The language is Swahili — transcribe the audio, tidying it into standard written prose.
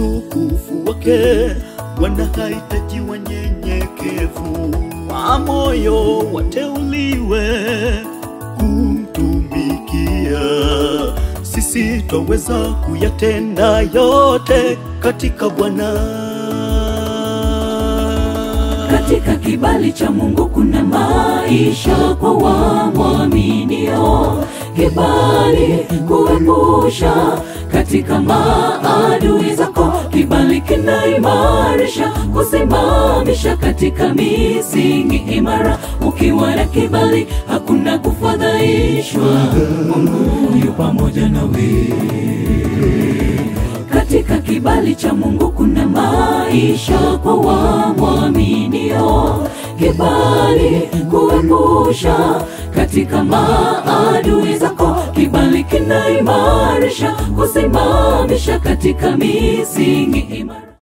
utukufu wake. Wanahitaji wanyenyekevu wa moyo, wateuliwe kumtumikia. Sisi twaweza kuyatenda yote katika Bwana. Katika kibali cha Mungu kuna maisha kwa wamwaminio. Kibali kuepusha katika maadui zako. Kibali kinaimarisha, kusimamisha katika misingi imara. Ukiwa na kibali hakuna kufadhaishwa, Mungu yu pamoja nawe. Katika kibali cha Mungu kuna maisha kwa wamwaminio. Kibali kuepusha katika maadui zako. Kibali kinaimarisha, kusimamisha katika misingi imara.